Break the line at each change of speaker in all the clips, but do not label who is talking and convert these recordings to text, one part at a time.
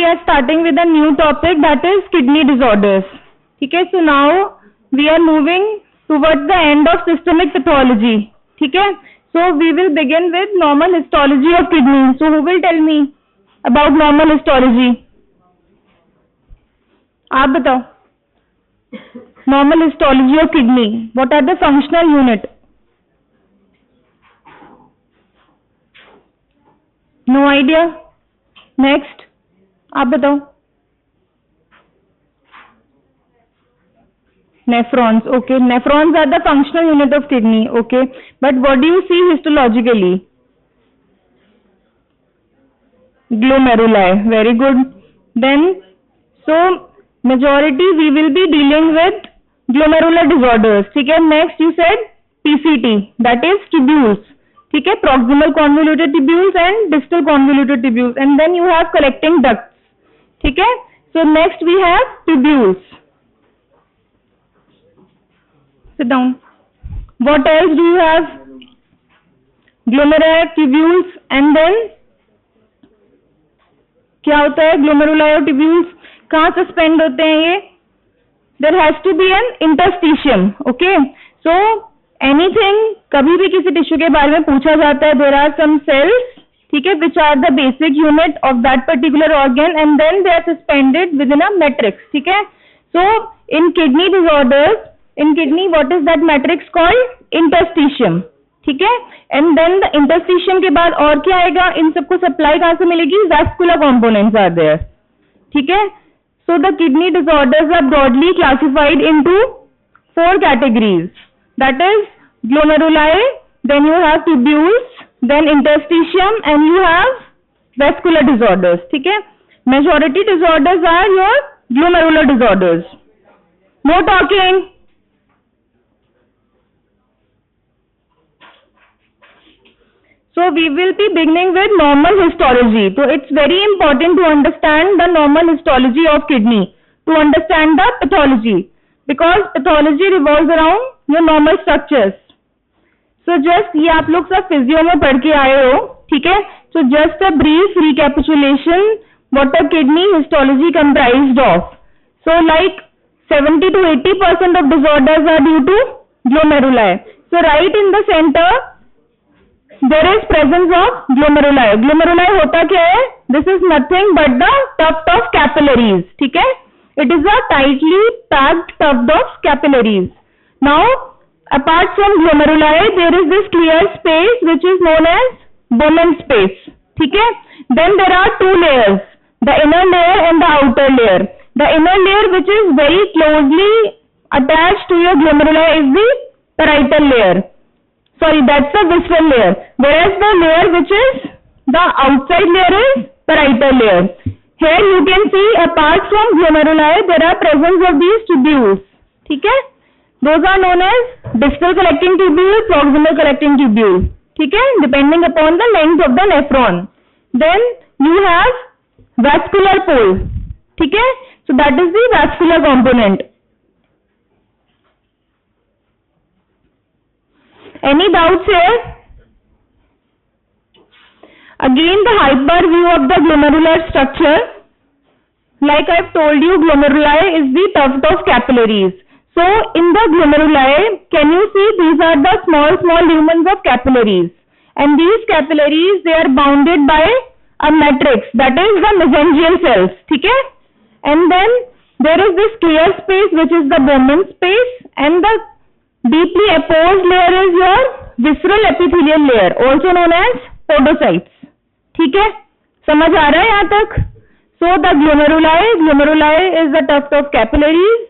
we are starting with a new topic, that is kidney disorders. ठीक है, so now we are moving towards the end of systemic pathology. ठीक है, so we will begin with normal histology of kidney. So who will tell me about normal histology? आप बताओ. Normal histology of kidney. What are the functional unit? No idea. Next, आप बताओ. Nephrons. Okay, nephrons are the functional unit of kidney. Okay, but what do you see histologically? Glomeruli. Very good. Then, so majority we will be dealing with glomerular disorders. ठीक है. Next you said PCT, that is tubules. ठीक है, proximal convoluted tubules and distal convoluted tubules, and then you have collecting ducts. ठीक है. So next we have tubules. Sit down. What else do you have? Glomeruli, tubules, and then क्या होता है glomeruli और tubules? कहाँ suspend होते हैं ये? There has to be an interstitium. Okay. So anything, कभी भी किसी टिश्यू के बारे में पूछा जाता है, there are some cells, ठीक है, which are the basic unit of that particular organ, and then they are suspended within a matrix. ठीक है. So in kidney disorders, in kidney what is that matrix called? Interstitium. ठीक है. And then the interstitium के बाद और क्या आएगा? इन सबको सप्लाई कहाँ से मिलेगी? Vascular components are there. ठीक है. So the kidney disorders are broadly classified into 4 categories. That is glomeruli, then you have tubules, then interstitium, and you have vascular disorders. ठीक है. Majority disorders are your glomerular disorders. No talking. So we will be beginning with normal histology. So it's very important to understand the normal histology of kidney, to understand the pathology, because pathology revolves around your normal structures. So just ये आप लोग सब physio में पढ़ के आए हो, ठीक है. So just a brief recapitulation what a kidney histology comprised of. So like 70 to 80% of disorders are due to glomeruli. So right in the center there is presence of glomeruli. Glomeruli होता क्या है? This is nothing but the tuft of capillaries. ठीक है. It is a tightly packed tuft of capillaries. Now, apart from glomeruli, there is this clear space which is known as Bowman space. ठीक है. Then there are 2 layers, the inner layer and the outer layer. The inner layer which is very closely attached to your glomeruli is the parietal layer. Sorry, that's the visceral layer. Whereas the layer which is the outside layer is parietal layer. Here you can see apart from glomeruli there are presence of these tubules. ठीक है. Those are known as distal collecting tubule, proximal collecting tubule. ठीक है, depending upon the length of the nephron. Then you have vascular pole. ठीक है. So that is the vascular component. Any doubts here? Again the hyper view of the glomerular structure. Like I've told you, glomeruli is the tuft of capillaries. So in the glomeruli, can you see these are the small lumens of capillaries, and these capillaries they are bounded by a matrix, that is the mesangial cells. ठीक है. And then there is this clear space which is the Bowman space, and the deeply apposed layer is your visceral epithelial layer, also known as podocytes. ठीक है. समझ आ रहा है यहाँ तक? So the glomeruli is the tuft of capillaries,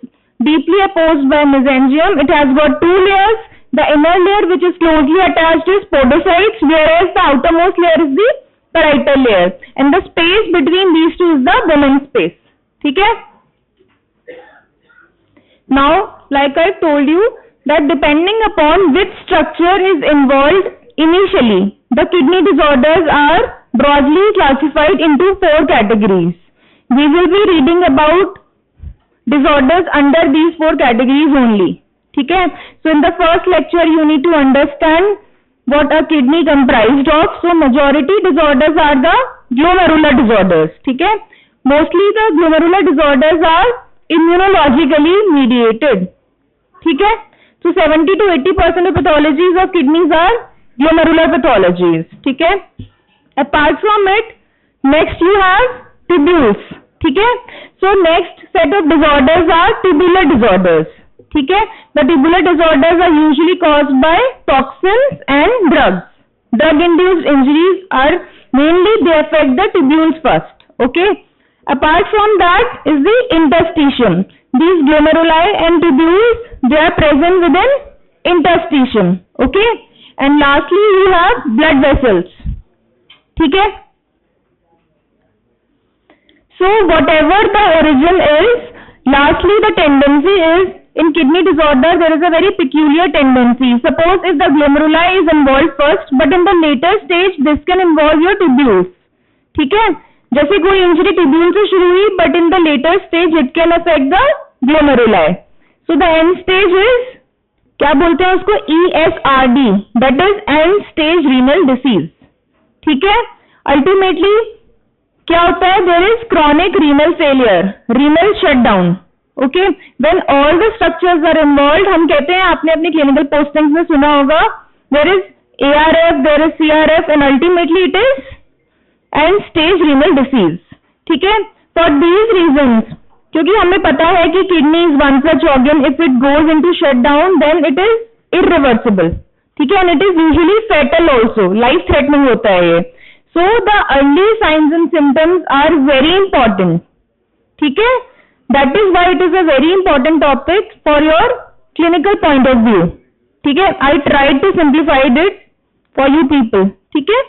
deeply opposed by mesangium. It has got 2 layers. The inner layer which is closely attached is podocytes, whereas the outermost layer is the parietal layer, and the space between these two is the Bowman space. ठीक है. Now, like I told you, that depending upon which structure is involved initially, the kidney disorders are broadly classified into 4 categories. We will be reading about disorders under these 4 categories only. ठीक है. So in the first lecture you need to understand what a kidney comprised of. So majority disorders are the glomerular disorders. ठीक है. Mostly the glomerular disorders are immunologically mediated. ठीक है, so 70 to 80% of pathologies of kidneys are glomerular pathologies. ठीक है, apart from it, next you have tubules. ठीक है, so next set of disorders are tubular disorders. ठीक है, the tubular disorders are usually caused by toxins and drugs. Drug-induced injuries are mainly they affect the tubules first. Okay. Apart from that is the interstitium. These glomeruli and tubules, they are present within interstitium. Okay. And lastly you have blood vessels. ठीक है. So whatever the origin is, lastly the tendency is, in kidney disorder there is a very peculiar tendency. Suppose if the glomeruli is involved first, but in the later stage this can involve your tubules. ठीक है, जैसे कोई injury tubule से शुरू हुई, but in the later stage it can affect the glomeruli. So the end stage is, क्या बोलते हैं उसको, ESRD, that is end stage renal disease. ठीक है, अल्टीमेटली क्या होता है, there is chronic renal failure, renal shutdown. Okay, when all the structures are involved, हम कहते हैं, आपने अपनी क्लिनिकल पोस्टिंग्स में सुना होगा, there is ARF, there is CRF, and ultimately it is end stage renal disease. ठीक है, फॉर दीज रीजंस, क्योंकि हमें पता है कि kidney is one such organ, if it goes into shutdown then it is irreversible. ठीक है, and it is usually fatal also, life threatening होता है ये. So the early signs and symptoms are very important. ठीक है, that is why it is a very important topic for your clinical point of view. ठीक है, I tried to simplified it for you people. ठीक है,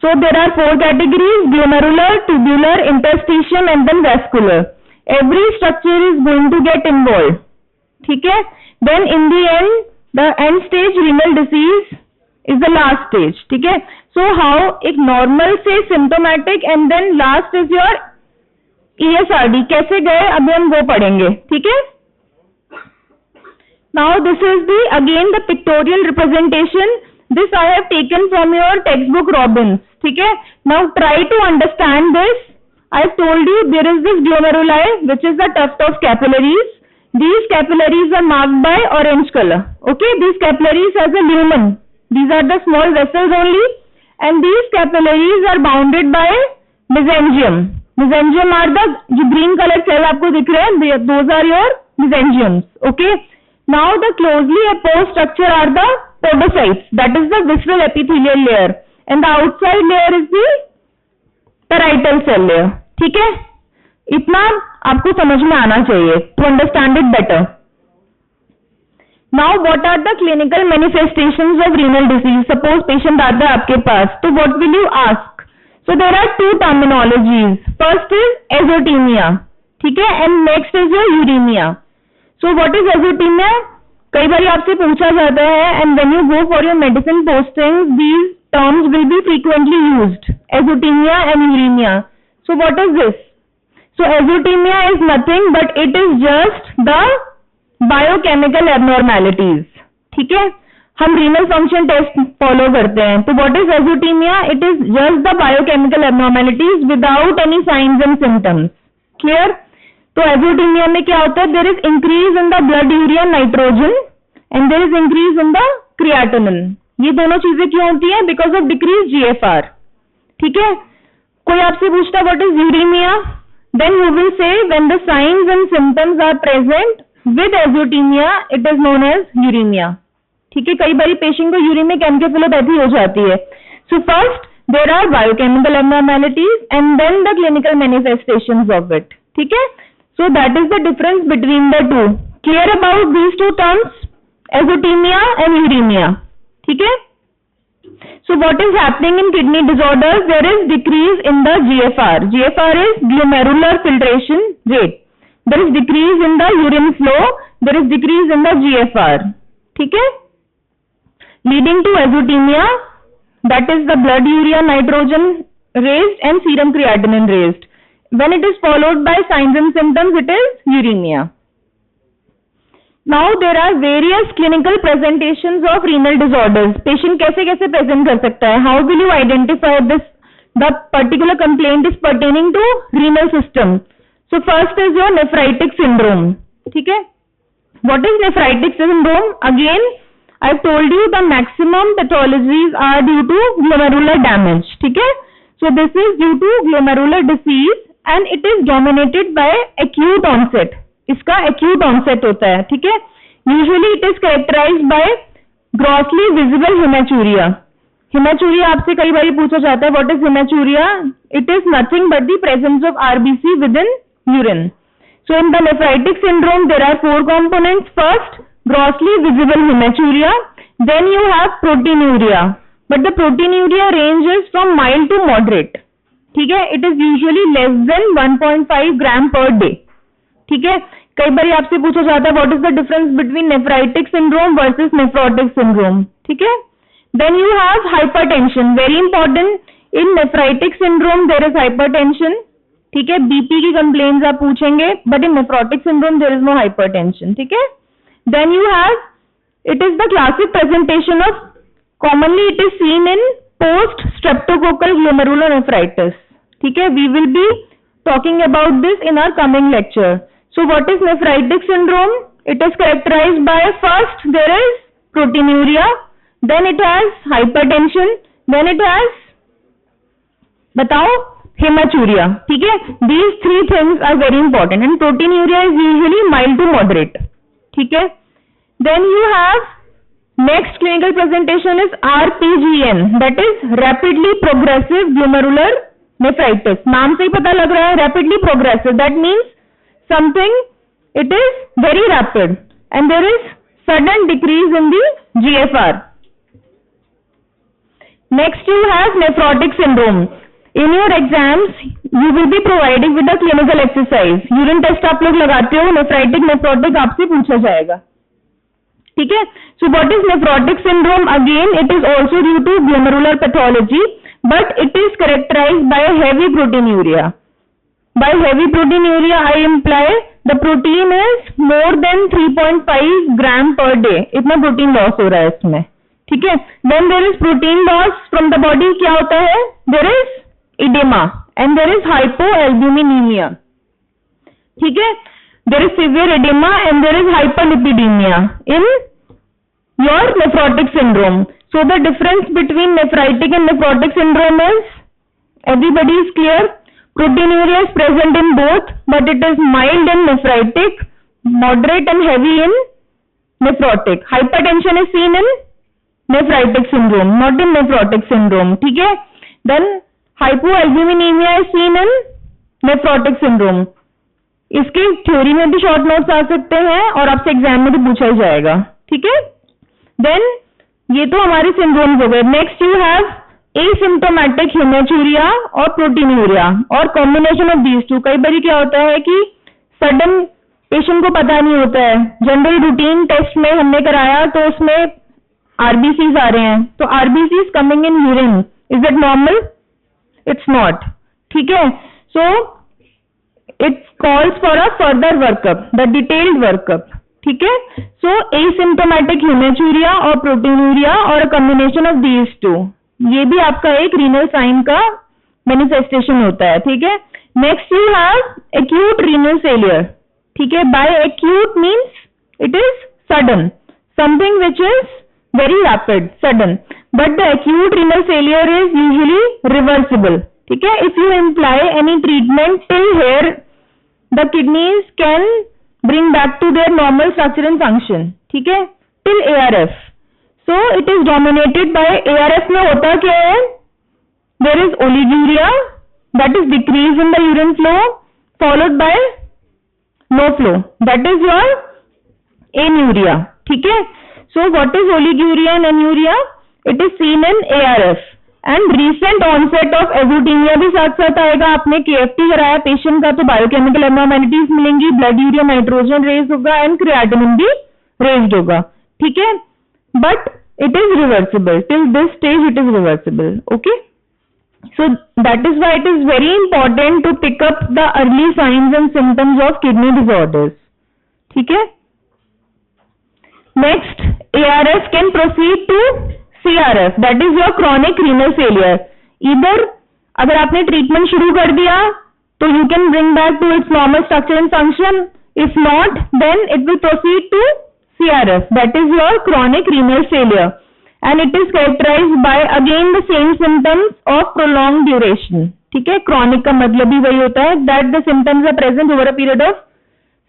so there are 4 categories: glomerular, tubular, interstitium and then vascular. Every structure is going to get involved. ठीक है, then in the end the end stage renal disease is the last stage. ठीक है, so how एक normal से symptomatic and then last is your ESRD. कैसे गए अभी हम वो पढ़ेंगे. ठीक है, now this is the again the pictorial representation. This I have taken from your textbook Robbins. ठीक है, now try to understand this. I have told you there is this glomeruli which is the tuft of capillaries. These capillaries are marked by orange color. Okay, these capillaries has a lumen. These are the small vessels only, and these capillaries are bounded by mesangium. Mesangium are the जो green color cell आपको दिख रहे हैं, those are your mesangiums. Okay, now the closely opposed structure are the podocytes, that is the visceral epithelial layer, and the outside layer is the parietal cell layer. ठीक है, इतना आपको समझ में आना चाहिए to understand it better. Now what are the clinical manifestations of renal disease? Suppose patient आता है आपके पास, तो what will you ask? So there are 2 terminologies. First is azotemia. ठीक है, and next is your uremia. So what is azotemia? कई बार आपसे पूछा जाता है, and when you go for your medicine postings, these terms will be frequently used, azotemia and uremia. So what is this? So azotemia is nothing but it is just the biochemical abnormalities. ठीक है, हम renal function test follow करते हैं, तो what is azotemia? It is just the biochemical abnormalities without any signs and symptoms. Clear? तो azotemia में क्या होता है, there is increase in the blood urea nitrogen and there is increase in the creatinine. ये दोनों चीजें क्यों होती है? Because of decrease GFR. ठीक है, कोई आपसे पूछता what is uremia, then you will say when the signs and symptoms are present with azotemia it is known as uremia. ठीक है, कई बार पेशेंट को यूरिमिक एन्केफेलोपैथी हो जाती है. So first there are biochemical abnormalities and then the clinical manifestations of it. ठीक है, so that is the difference between the two. Clear about these 2 terms, azotemia and uremia. ठीक है, so what is happening in kidney disorders? There is decrease in the GFR. GFR is glomerular filtration rate. There is decrease in the urine flow. There is decrease in the GFR. ठीक है, leading to azotemia, that is the blood urea nitrogen raised and serum creatinine raised. When it is followed by signs and symptoms, it is uremia. Now there are various clinical presentations of renal disorders. Patient कैसे कैसे present कर सकता है? How will you identify this The particular complaint is pertaining to renal system. So first is your nephritic syndrome. ठीक है? What is nephritic syndrome? Again, I've told you the maximum pathologies are due to glomerular damage. ठीक है? So this is due to glomerular disease and it is dominated by acute onset. इसका acute onset होता है. ठीक है? Usually it is characterized by grossly visible hematuria. Hematuria आपसे कई बार पूछा जाता है. What is hematuria? It is nothing but the presence of RBC within urine. So in the nephritic syndrome there are 4 components. First, grossly visible hematuria. Then you have proteinuria. But the proteinuria ranges from mild to moderate. ठीक है? It is usually less than 1.5 gram per day. ठीक है? कई बार आपसे पूछा जाता है what is the difference between nephritic syndrome versus nephrotic syndrome. ठीक है? Then you have hypertension, very important. In nephritic syndrome there is hypertension. ठीक है? बीपी की कंप्लेंट्स आप पूछेंगे, but in nephrotic syndrome there is no hypertension. ठीक है? Then you have, it is the classic presentation of, commonly it is seen in post streptococcal glomerular nephritis. ठीक will? Be will बी talking about this in our coming lecture. So what is nephritic syndrome? It is characterized by, first there is proteinuria, then it has hypertension, then it has, बताओ, hematuria. ठीक है? These 3 things are very important and proteinuria is usually mild to moderate. ठीक है? Then you have next clinical presentation is RPGN, that is rapidly progressive glomerular nephritis. नाम से ही पता लग रहा है, rapidly progressive. That means something, it is very rapid and there is sudden decrease in the GFR. Next you have nephrotic syndrome. In your exams you will be provided with a clinical exercise. Urine test आप लोग लगाते हो, nephritic nephrotic आपसे पूछा जाएगा. ठीक है? So what is nephrotic syndrome? Again it is also due to glomerular pathology, but it is characterized by heavy proteinuria. By heavy proteinuria I imply the protein is more than 3.5 gram per day. इतना protein loss हो रहा है इसमें. ठीक है? When there is protein loss from the body, क्या होता है? There is edema and there is hypoalbuminemia. ठीक है? There is severe edema and there is hyperlipidemia in your nephrotic syndrome. So the difference between nephritic and nephrotic syndrome is, everybody is clear? Proteinuria is present in both, but it is mild in nephritic, moderate and heavy in nephrotic. Hypertension is seen in nephritic syndrome, not in nephrotic syndrome. ठीक है? Then hypoalbuminemia is seen in nephrotic syndrome. इसके theory में भी short notes आ सकते हैं और आपसे exam में भी पूछा ही जाएगा. ठीक है? देन ये तो हमारे सिंड्रोम्स हो गए. Next you have asymptomatic haematuria और प्रोटीनूरिया और कॉम्बिनेशन ऑफ दीज टू. कई बार क्या होता है कि सडन पेशेंट को पता नहीं होता है, जनरल रूटीन टेस्ट में हमने कराया तो उसमें आरबीसीज आ रहे हैं, तो RBCs coming in urine, is it normal? It's not. ठीक है? So it calls for a further workup, the detailed workup. ठीक है? सो एसिम्प्टोमेटिक हेमेचूरिया और प्रोटीनूरिया और कॉम्बिनेशन ऑफ दीज टू, ये भी आपका एक रीनल साइन का मैनिफेस्टेशन होता है. ठीक है? Next you have acute renal failure. ठीक है? By acute means it is sudden, something which is very rapid, sudden, but the acute renal failure is usually reversible. ठीक है? If you imply any treatment till here, the kidneys can bring back to their normal structure and function. ठीक है? till ARF. So it is dominated by ARF में होता क्या है? There is oliguria, that is decrease in the urine flow followed by no flow, that is your anuria. ठीक है? So what is oliguria and anuria? It is seen in ARF. And recent onset of azotemia भी साथ साथ आएगा. आपने KFT कराया patient का तो बायोकेमिकल एब्नॉर्मैलिटीज मिलेंगी, ब्लड यूरिया नाइट्रोजन रेज होगा एंड क्रिएटिनिन भी रेज्ड होगा. ठीक है? But it is reversible, till this stage it is reversible. Okay? So that is why it is very important to pick up the early signs and symptoms of kidney disorders. ठीक है? Next, ARF can proceed to CRF, that is your chronic renal failure. Either अगर आपने treatment शुरू कर दिया तो you can bring back to its normal structure and function. If not, then it will proceed to CRF, that is your chronic renal failure, and it is characterized by again the same symptoms of prolonged duration. ठीक है, chronic का मतलब ही वही होता है that the symptoms are present over a period of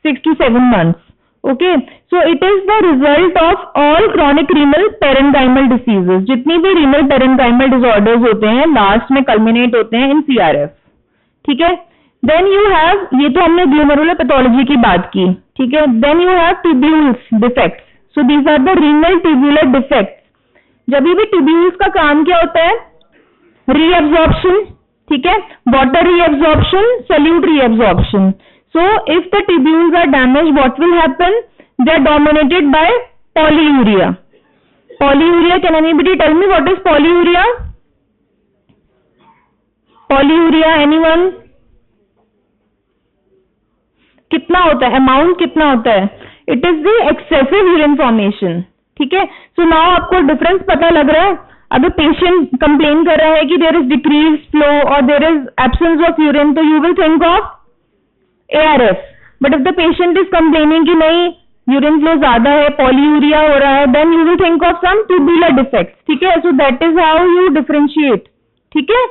6 to 7 months. Okay, so it is the result of all chronic renal parenchymal diseases. जितनी भी renal parenchymal disorders होते हैं last में culminate होते हैं in CRF. ठीक है, then you have, ये तो हमने glomerular pathology की बात की. ठीक है, then you have tubules defects. So these are the renal tubular defects. जब भी tubules का काम क्या होता है? Reabsorption. ठीक है, water reabsorption, solute reabsorption. So if the tubules are damaged, what will happen? They are dominated by polyuria. Polyuria, can anybody tell me what is polyuria? Polyuria, anyone? कितना होता है, अमाउंट कितना होता है? It is the excessive urine formation. ठीक है, so now आपको difference पता लग रहा है. अगर पेशेंट कंप्लेन कर रहा है कि देयर इज डिक्रीज फ्लो और there is absence of urine, तो you will think of ARF. But if the patient is complaining कि नहीं यूरिन फ्लो ज्यादा है, पॉलीयूरिया हो रहा है, then you will think of some tubular defects. ठीक है, so that is how you differentiate. ठीक है,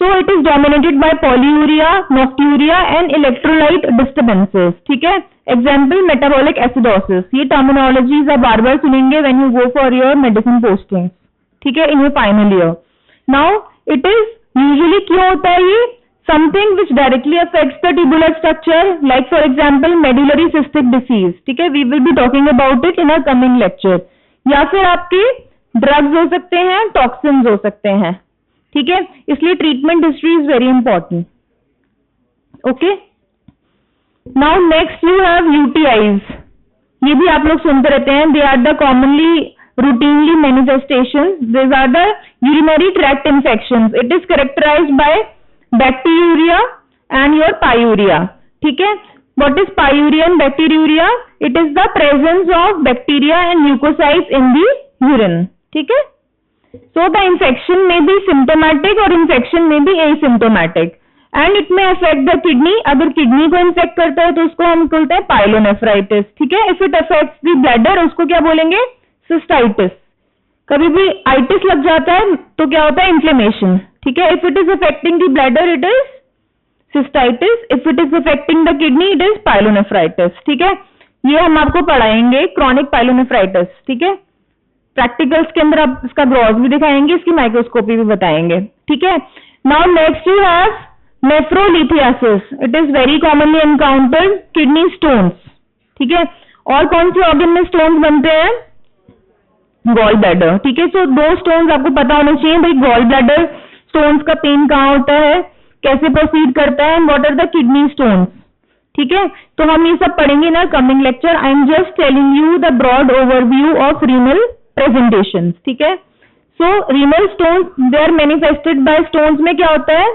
so it is dominated by polyuria, nocturia and electrolyte disturbances. ठीक है, example metabolic acidosis. ये terminologies आप बार बार सुनेंगे when you go for your medicine posting. ठीक है, in your final year. Now it is usually क्यों होता है ये? Something which directly affects the tubular structure, like for example medullary cystic disease. ठीक है, we will be talking about it in our coming lecture. या फिर आपके drugs हो सकते हैं, toxins हो सकते हैं. ठीक है, इसलिए treatment history is very important. Okay, now next you have UTIs. ये भी आप लोग सुनते रहते हैं. They are the commonly routinely manifestations. These are the urinary tract infections. It is characterised by bacteria and your pyuria. ठीक है, what is pyuria and bacteria? It is the presence of bacteria and mucocytes in the urine. ठीक है, so the infection may be symptomatic or infection may be asymptomatic and it may affect the kidney. अगर kidney को infect करता है तो उसको हम बोलते हैं पाइलोनेफ्राइटिस. ठीक है, if it affects the bladder उसको क्या बोलेंगे? सिस्टाइटिस. कभी भी आइटिस लग जाता है तो क्या होता है? इन्फ्लेमेशन. ठीक है, if it is affecting the bladder it is cystitis. if it is affecting the kidney it is pyelonephritis. ठीक है, ये हम आपको पढ़ाएंगे क्रॉनिक पाइलोनेफ्राइटिस. ठीक है, प्रैक्टिकल्स के अंदर आप इसका ग्रॉस भी दिखाएंगे, इसकी माइक्रोस्कोपी भी बताएंगे. ठीक है, now next you have nephrolithiasis. It is very commonly encountered kidney stones. ठीक है, और कौन से ऑर्गन में स्टोन्स बनते हैं? Gall bladder. ठीक है, सो 2 स्टोन्स आपको पता होने चाहिए भाई. गॉल ब्लैडर स्टोन्स का पेन कहाँ होता है, कैसे प्रोसीड करता है, what are the kidney stones. ठीक है, तो हम ये सब पढ़ेंगे ना coming lecture. I am just telling you the broad overview of renal presentation. ठीक है, so renal stones they are manifested by stones में क्या होता है?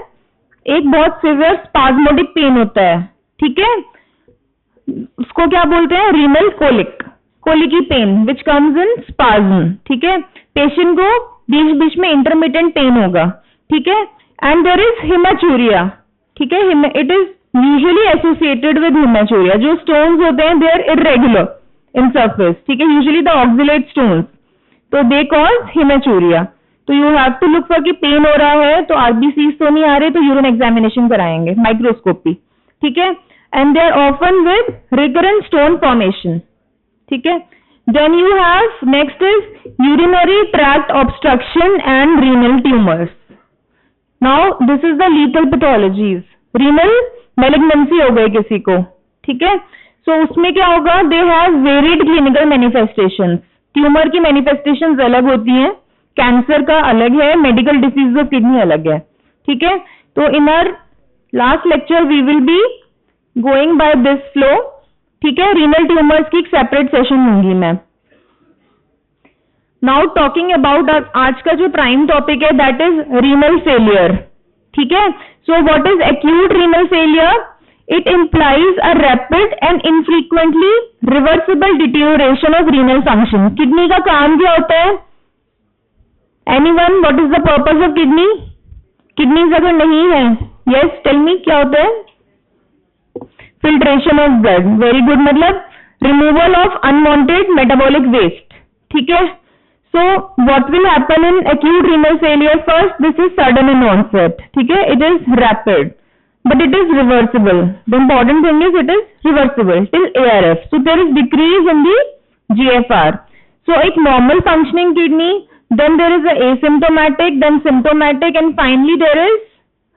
एक बहुत सिवियर स्पाज्मोडिक पेन होता है. ठीक है, उसको क्या बोलते हैं? Renal colic. Colicky pain which comes in spasm. ठीक है, पेशेंट को बीच बीच में इंटरमिटेंट पेन होगा. ठीक है, एंड देयर इज हिमेचूरिया. ठीक है, it is usually associated with hematuria. जो स्टोन्स होते हैं they are irregular in surface. ठीक है, यूजुअली द ऑक्सिलेट स्टोन्स, तो दे कॉज हिमेचूरिया. तो you have to look for कि पेन हो रहा है तो RBCs तो नहीं आ रहे तो यूरिन एग्जामिनेशन कराएंगे, माइक्रोस्कोपी. ठीक है, and they are often with recurrent stone formation. ठीक है, then you have next is urinary tract obstruction and renal tumours. Now this is the lethal pathologies. Renal malignancy हो गई किसी को. ठीक है, सो उसमें क्या होगा? They have varied clinical manifestations. Tumour की मैनिफेस्टेशंस अलग होती हैं, कैंसर का अलग है, मेडिकल डिसीज ऑफ किडनी अलग है. ठीक है, तो in our last lecture we will be going by this flow. ठीक है, रीनल ट्यूमर्स की एक सेपरेट सेशन लूंगी मैं. नाउ टॉकिंग अबाउट आज का जो प्राइम टॉपिक है दैट इज रीनल फेलियर. ठीक है, so what is acute renal failure? It implies a rapid and infrequently reversible deterioration of renal function. Kidney का काम क्या होता है? Anyone? What is the purpose of kidney? Kidneys अगर नहीं है, यस टेल मी क्या होता है? Filtration of blood, very good, मतलब removal of unwanted metabolic waste, ठीक है। So what will happen in acute renal failure? First, this is sudden in onset, ठीक है, it is rapid but it is reversible. The important thing is it is reversible till ARF. So there is decrease in the GFR. So एक normal functioning kidney, then there is a asymptomatic, then symptomatic, and finally there is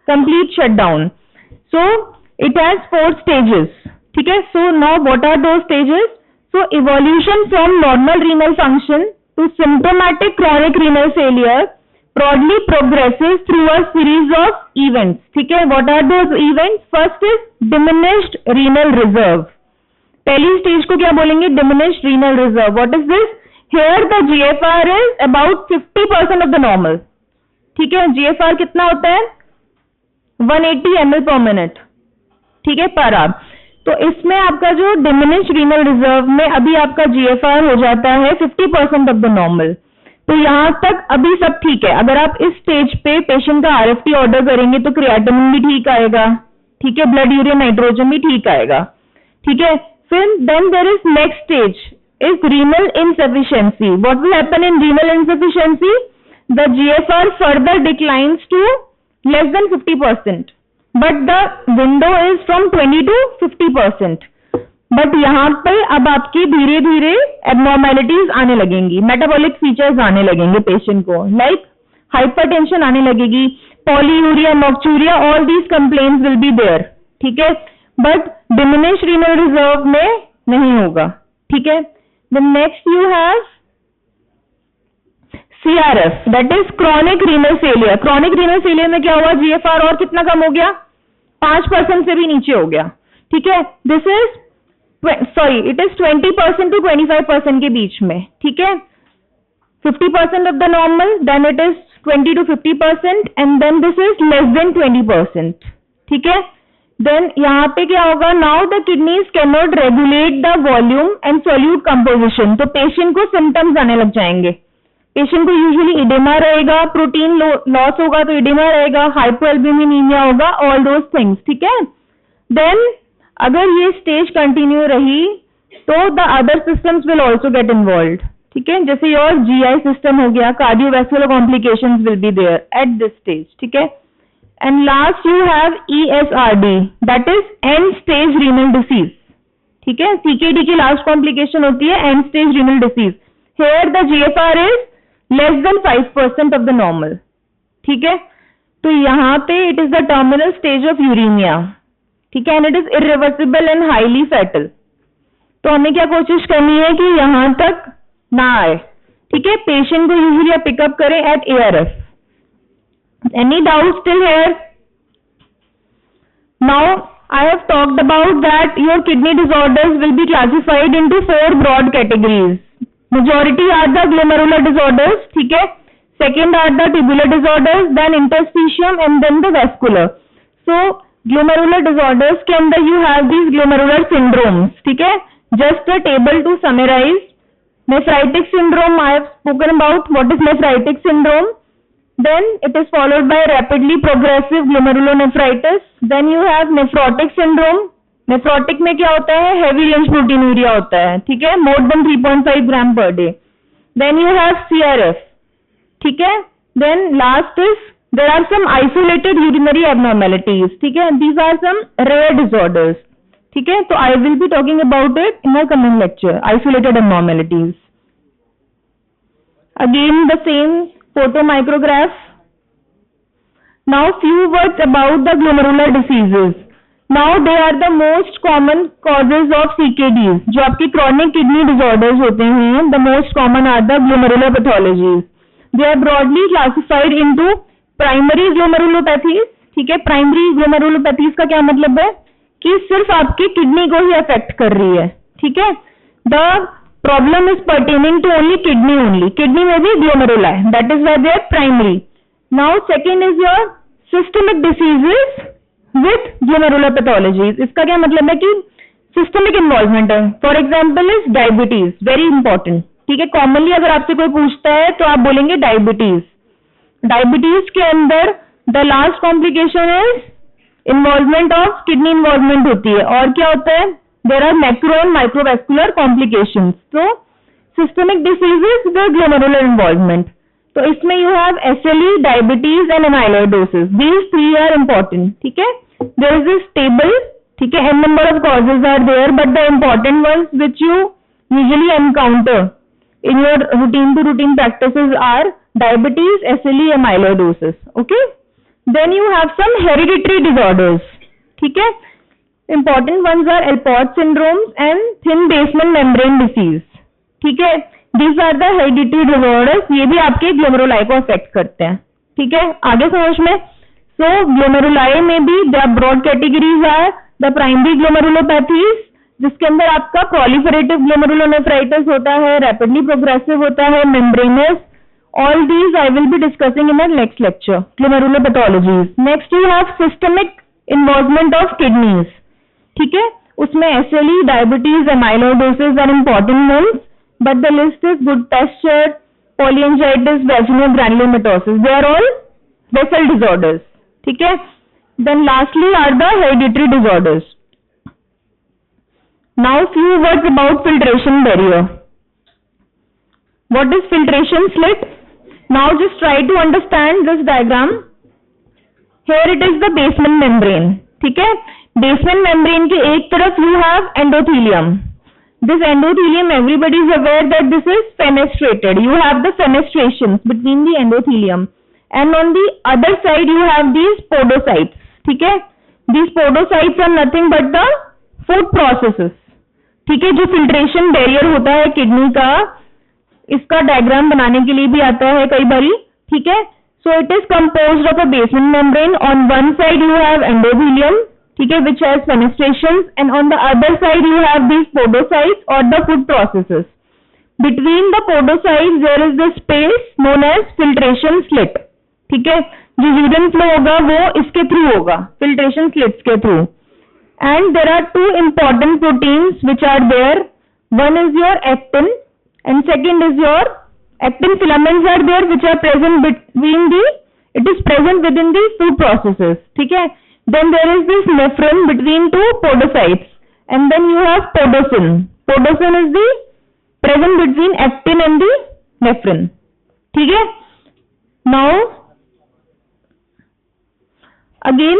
complete shutdown. So it has 4 stages. ठीक है? So now what are those stages? So evolution from normal renal function to symptomatic chronic renal failure broadly progresses through a series of events. ठीक है? What are those events? First is diminished renal reserve. पहली stage को क्या बोलेंगे? Diminished renal reserve. What is this? Here the GFR is about 50% of the normal. ठीक है? GFR कितना होता है? 180 ml per minute. ठीक है, पर आवर. तो इसमें आपका जो diminished renal reserve में अभी आपका GFR हो जाता है 50% of the normal. तो यहां तक अभी सब ठीक है. अगर आप इस स्टेज पे पेशेंट का RFT ऑर्डर करेंगे तो क्रिएटिनिन भी ठीक आएगा, ठीक है, ब्लड यूरिया नाइट्रोजन भी ठीक आएगा, ठीक है. फिर then there is next stage is renal insufficiency. What will happen in renal insufficiency? The GFR further declines to less than 50%, but the window is from 20 to 50%. बट यहाँ पे अब आपकी धीरे धीरे एबनॉर्मेलिटीज आने लगेंगी, मेटाबॉलिक फीचर्स आने लगेंगे पेशेंट को, लाइक हाइपरटेंशन आने लगेगी, polyuria, nocturia, all these complaints will be there, ठीक है, बट डिमिनिश रीनल रिजर्व में नहीं होगा, ठीक है. The next you have CRF, that is chronic renal failure. Chronic renal failure में क्या हुआ? GFR और कितना कम हो गया? 5% से भी नीचे हो गया, ठीक है. This is it is 20% to 25% के बीच में, ठीक है. 50% of the normal, then it is 20 to 50%, and then this is less than 20%, ठीक है. Then यहाँ पे क्या होगा? Now the kidneys cannot regulate the volume and solute composition. तो पेशेंट को सिम्टम्स आने लग जाएंगे. पेशेंट को यूजुअली इडेमा रहेगा, प्रोटीन लॉस होगा तो इडेमा रहेगा, हाइपोएल्ब्यूमिनीमिया होगा, ऑल दोज थिंग्स, ठीक है. देन अगर ये स्टेज कंटिन्यू रही तो the other systems will also get involve, ठीक है. जैसे योर GI सिस्टम हो गया, cardiovascular complications will be there at this stage, ठीक है. And last you have ESRD, that is end stage renal disease, ठीक है. CKD की लास्ट कॉम्प्लिकेशन होती है end stage renal disease. Here the GFR is less than 5% of the normal, ठीक है. तो यहाँ पे it is the terminal stage of uraemia, ठीक है, and it is irreversible and highly fatal. तो हमें क्या कोशिश करनी है कि यहां तक ना आए, ठीक है. पेशेंट को यूजुअली आप पिकअप करें at ARF. Any doubt still here? Now I have talked about that your kidney disorders will be classified into 4 broad categories. Majority are the glomerular disorders, ठीक है. Second are the tubular disorders, then interstitium and then the vascular. So glomerular disorders के अंदर you have these glomerular syndromes, ठीक है. Just a table to summarise. Nephritic syndrome, I have spoken about what is nephritic syndrome. Then it is followed by rapidly progressive glomerulonephritis. Then you have nephrotic syndrome. Nephrotic में क्या होता है? Heavy range proteinuria होता है, ठीक है, more than 3.5 gram per day. Then you have CRF, ठीक है. Then last is there are some isolated urinary abnormalities, ठीक है. these are some rare disorders, ठीक है. तो I will be talking about it in a coming lecture. Isolated abnormalities. Again the same photomicrograph. Now few words about the glomerular diseases. Now they are the most common causes of CKDs. जो आपके chronic kidney disorders होते हैं, the most common are the glomerular pathologies. They are broadly classified into primary glomerulopathies, ठीक है. Primary ग्लोमेरुलोपैथीज का क्या मतलब है? कि सिर्फ आपकी किडनी को ही अफेक्ट कर रही है, ठीक है. The problem is pertaining to only kidney only. Kidney में भी ग्लोमेरुला है, that is why they are primary. Now second is your systemic diseases with glomerular pathologies. इसका क्या मतलब है? कि सिस्टमिक इन्वॉल्वमेंट है. For example is diabetes, very important, ठीक है. कॉमनली अगर आपसे कोई पूछता है तो आप बोलेंगे डायबिटीज. डायबिटीज के अंदर the last complication is involvement of kidney involvement होती है. और क्या होता है? There are macro and microvascular complications. तो systemic diseases with glomerular involvement. तो इसमें you have SLE, diabetes and amyloidosis. These 3 are important. ठीक है, देयर इज दिस टेबल. ठीक है, n number of causes are there, but the important ones which you usually encounter in your routine to routine practices are diabetes, SLE, amyloidosis. Okay, then you have some hereditary disorders. ठीक है, important ones are Alport syndromes and thin basement membrane disease. ठीक है, these are the hereditary disorders. ये भी आपके glomeruli को affect करते हैं. ठीक है, आगे समझ में. So glomeruli में भी the broad categories are the primary glomerulopathies, जिसके अंदर आपका proliferative glomerulonephritis होता है, rapidly progressive होता है, membranous. All these I will be discussing in the next lecture. Glomerulopathologies. Next you have systemic involvement of kidneys. ठीक है, उसमें SLE, diabetes, amyloidosis are important ones, but the list is good texture, polyangiitis, vaginogranulomatosis. They are all vessel disorders. ठीक है. Then lastly are the hereditary disorders. Now few words about filtration barrier. What is filtration slit? Now just try to understand this diagram. Here it is the basement membrane. ठीक है, basement membrane के एक तरफ you have endothelium. This endothelium, everybody is aware that this is fenestrated. You have the fenestrations between the endothelium, and on the other side you have these podocytes. ठीक है, these podocytes are nothing but the food processes. ठीक है, जो filtration barrier होता है kidney का, इसका diagram बनाने के लिए भी आता है कई बारी. ठीक है, so it is composed of a basement membrane. On one side you have endothelium, ठीक है, which has fenestrations, and on the other side you have these podocytes or the food processes. Between the podocytes there is this space known as filtration slit. ठीक है, जो urine flow होगा वो इसके through होगा, filtration slits के through. And there are 2 important proteins which are there. One is your actin and second is your actin filaments are there which are present between the, it is present within the food processes. ठीक है, then there is this nephrin between 2 podocytes, and then you have podocin. Podocin is the present between actin and the nephrin. ठीक है. Now again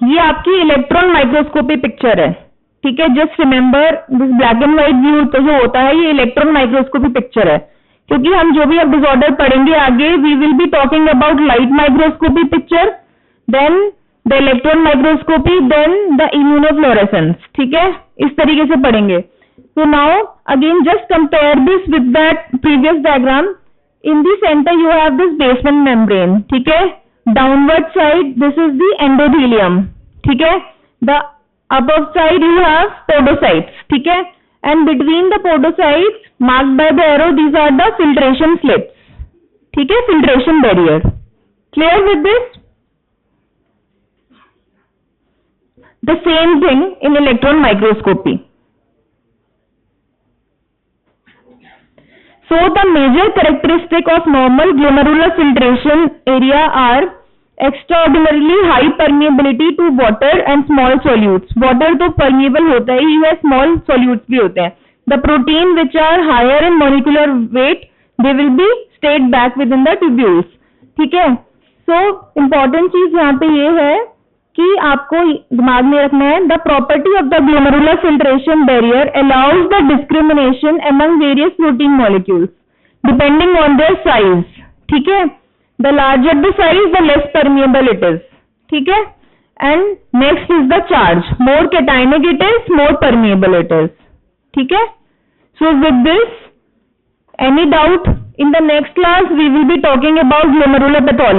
ये आपकी electron microscopy picture है. ठीक है, just remember this black and white view तो जो होता है ये इलेक्ट्रॉन माइक्रोस्कोपी पिक्चर है, क्योंकि हम जो भी अब डिसऑर्डर पढ़ेंगे आगे we will be talking about light microscopy picture, then the electron microscopy, then the immunofluorescence. ठीक है, इस तरीके से पढ़ेंगे. तो now again just compare this with that previous diagram. In the centre you have this basement membrane. ठीक है, downward side this is the endothelium. ठीक है, the upper side you have podocytes. ठीक है, and between the podocytes marked by the arrow these are the filtration slits. ठीक है, filtration barrier. Clear with this? The same thing in electron microscopy. So the major characteristic of normal glomerular filtration area are extraordinarily high permeability to water and small solutes. Water तो permeable होता ही है, small solutes भी होते हैं. The protein which are higher in molecular weight they will be stayed back within the tubules. ठीक है, so important चीज यहाँ पे ये है कि आपको दिमाग में रखना है. The property of the glomerular filtration barrier allows the discrimination among various protein molecules depending on their size. ठीक है, the larger the size the less permeable it is. ठीक है, and next is the charge. More cationic it is, more permeable it is. ठीक है, so with this any doubt? In the next class we will be talking about glomerular pathology.